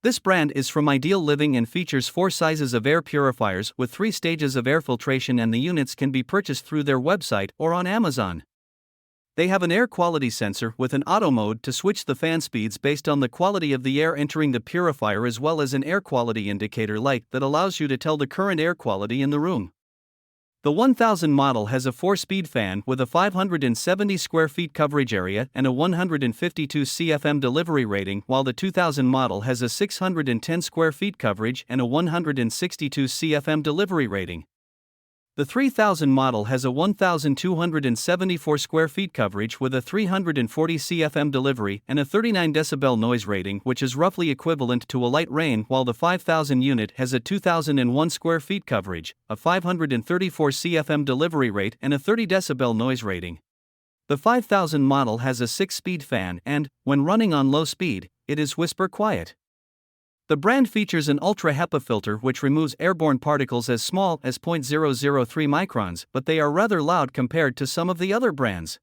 This brand is from Ideal Living and features 4 sizes of air purifiers with 3 stages of air filtration, and the units can be purchased through their website or on Amazon. They have an air quality sensor with an auto mode to switch the fan speeds based on the quality of the air entering the purifier, as well as an air quality indicator light that allows you to tell the current air quality in the room. The 1000 model has a 4-speed fan with a 570 square feet coverage area and a 152 CFM delivery rating, while the 2000 model has a 610 square feet coverage and a 162 CFM delivery rating. The 3000 model has a 1,274 square feet coverage with a 340 CFM delivery and a 39 decibel noise rating, which is roughly equivalent to a light rain, while the 5000 unit has a 2001 square feet coverage, a 534 CFM delivery rate and a 30 decibel noise rating. The 5000 model has a 6-speed fan and, when running on low speed, it is whisper quiet. The brand features an ultra HEPA filter which removes airborne particles as small as 0.003 microns, but they are rather loud compared to some of the other brands.